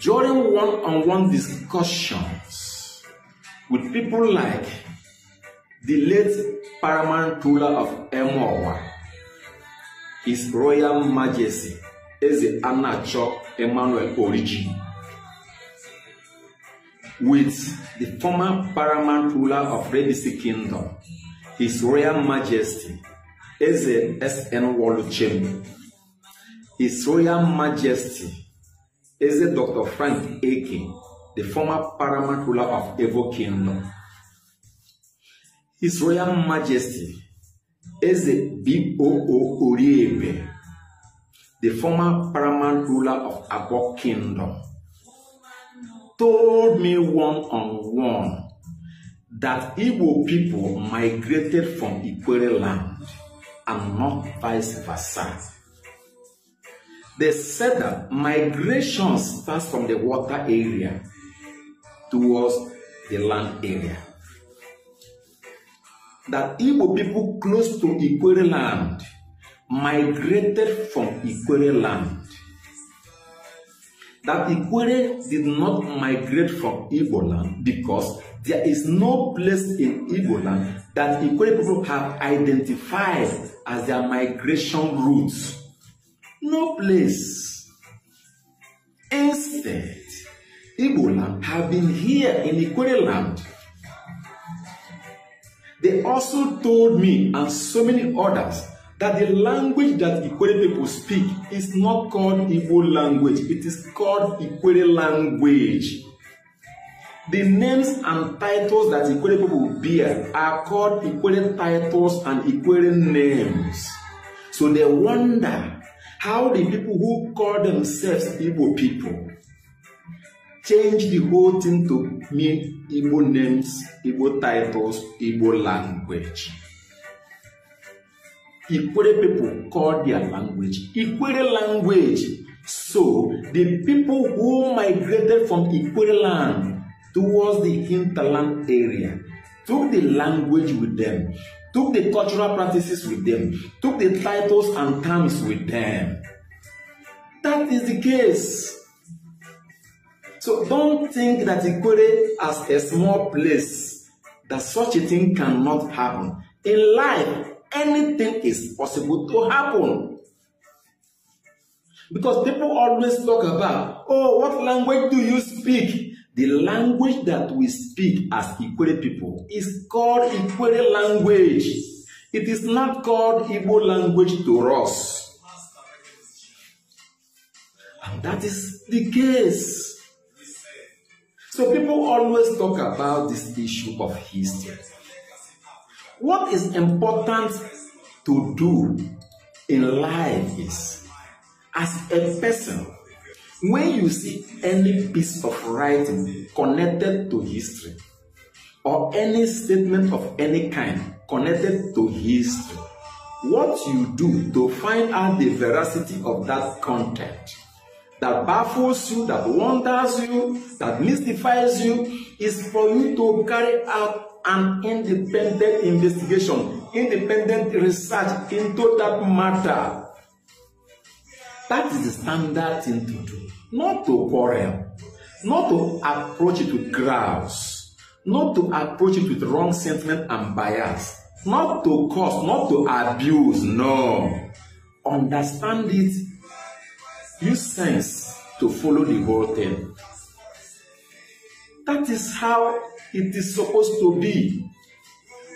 During one-on-one discussions with people like the late paramount ruler of Emowa, His Royal Majesty Eze Anacho Emmanuel Oriji, with the former paramount ruler of Rebisi Kingdom, His Royal Majesty Eze S.N. Woluchem, His Royal Majesty Eze Dr. Frank Eke, the former paramount ruler of Evo Kingdom, His Royal Majesty Eze B.O.O. Oriebe, the former paramount ruler of Abo Kingdom, told me one-on-one that Igbo people migrated from Ikwerre land and not vice versa. They said that migration starts from the water area towards the land area. That Igbo people close to Ikwerre land migrated from Ikwerre land. That Ikwerre did not migrate from Igbo land because there is no place in Igbo land that Ikwerre people have identified as their migration routes. No place. Instead, Igbo land have been here in Ikwerre land. They also told me and so many others that the language that Ikwerre people speak is not called Igbo language. It is called Ikwerre language. The names and titles that Ikwerre people bear are called Ikwerre titles and Ikwerre names. So they wonder how the people who call themselves Igbo people change the whole thing to mean Igbo names, Igbo titles, Igbo language. Ikwerre people call their language Ikwerre language. So the people who migrated from Ikwerre land towards the hinterland area took the language with them, took the cultural practices with them, took the titles and terms with them. That is the case. So don't think that Ikwerre as a small place, that such a thing cannot happen. In life, anything is possible to happen. Because people always talk about, oh, what language do you speak? The language that we speak as Ikwerre people is called Ikwerre language. It is not called Igbo language to us. And that is the case. So people always talk about this issue of history. What is important to do in life is, as a person, when you see any piece of writing connected to history, or any statement of any kind connected to history, what you do to find out the veracity of that content that baffles you, that wonders you, that mystifies you, is for you to carry out an independent investigation, independent research into that matter. That is the standard thing to do. Not to quarrel, not to approach it with grouse, not to approach it with wrong sentiment and bias, not to cause, not to abuse, no. Understand it, use sense to follow the whole thing. That is how it is supposed to be.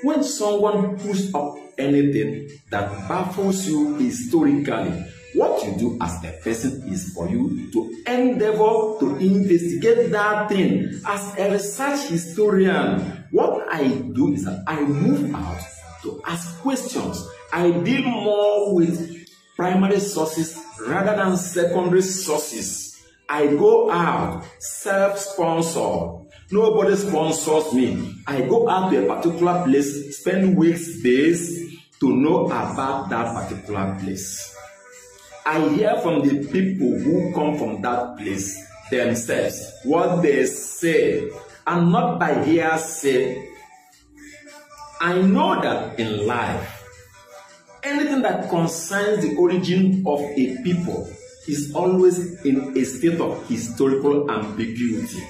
When someone puts up anything that baffles you historically, what you do as a person is for you to endeavor to investigate that thing. As a research historian, what I do is that I move out to ask questions. I deal more with primary sources rather than secondary sources. I go out self-sponsored. Nobody sponsors me. I go out to a particular place, spend weeks, days to know about that particular place. I hear from the people who come from that place themselves what they say, and not by hearsay. I know that in life, anything that concerns the origin of a people is always in a state of historical ambiguity.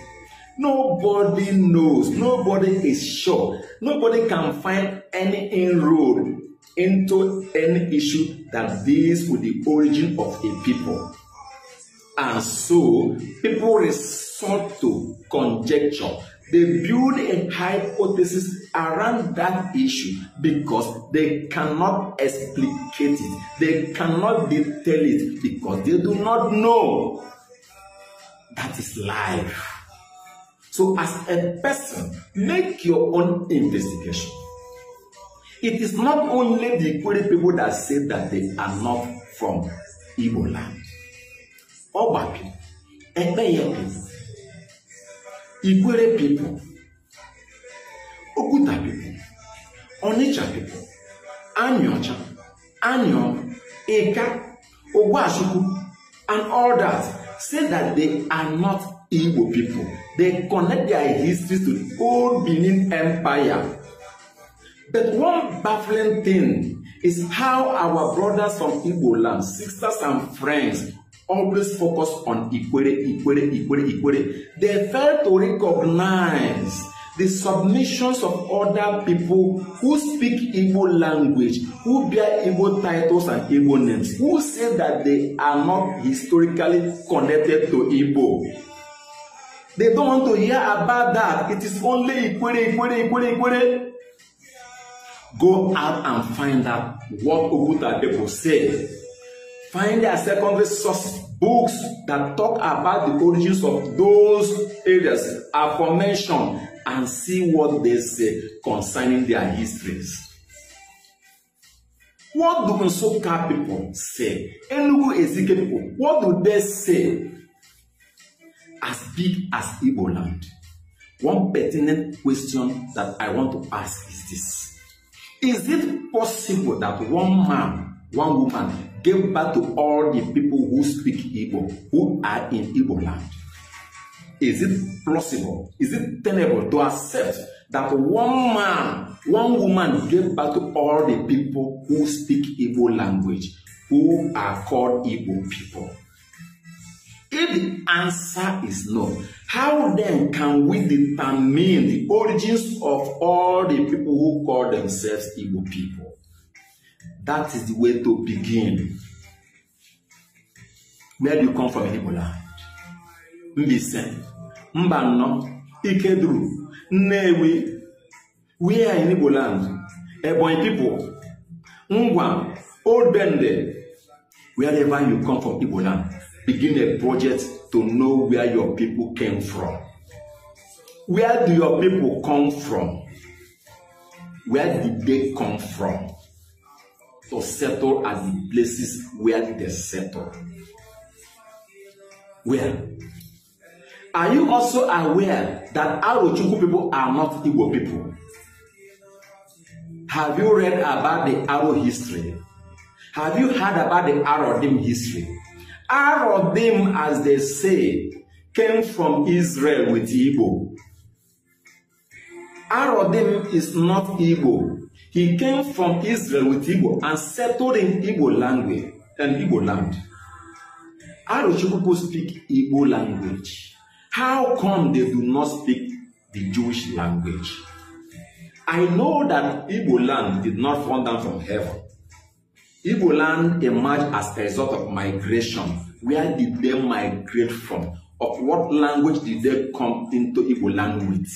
Nobody knows, nobody is sure, nobody can find any inroad into any issue that deals with the origin of a people. And so, people resort to conjecture. They build a hypothesis around that issue because they cannot explicate it. They cannot detail it because they do not know. That is life. So as a person, make your own investigation. It is not only the Ikwerre people that say that they are not from Igbo land. Oba people, Ekpeye people, Ikwerre people, Oguta people, Onitsha people, Anyocha, Anyo, Eka, Ogwashuku, and all that say that they are not Igbo people. They connect their histories to the old Benin Empire. But one baffling thing is how our brothers from Igbo land, sisters and friends, always focus on Ikwerre. They fail to recognize the submissions of other people who speak Igbo language, who bear Igbo titles and Igbo names, who say that they are not historically connected to Igbo. They don't want to hear about that. It is only Ikwerre. Go out and find out what Oguta people say. Find their secondary sources, books that talk about the origins of those areas aforementioned, and see what they say concerning their histories. What do Nsukka people say? Enugu Ezike people, what do they say? As big as Igbo land. One pertinent question that I want to ask is this. Is it possible that one man, one woman gave birth to all the people who speak Igbo, who are in Igbo land? Is it plausible? Is it tenable to accept that one man, one woman gave birth to all the people who speak Igbo language, who are called Igbo people? If the answer is no, how then can we determine the origins of all the people who call themselves Igbo people? That is the way to begin. Where do you come from in Igbo land? Mbise, Mbano, Ikedru, Nnewi. We are in Igbo land. Ebonyi people, Ngwam, Old Bende. Wherever you come from Igbo land, begin a project to know where your people came from. Where do your people come from? Where did they come from to settle at the places where they settled? Where? Are you also aware that Arochukwu people are not Igbo people? Have you read about the Aro history? Have you heard about the Arodim history? Arodim, as they say, came from Israel with Igbo. Arodim is not Igbo. He came from Israel with Igbo and settled in Igbo language and Igbo land. Arochukwu people speak Igbo language. How come they do not speak the Jewish language? I know that Igbo land did not fall down from heaven. Igbo land emerged as a result of migration. Where did they migrate from? Of what language did they come into Igbo land with?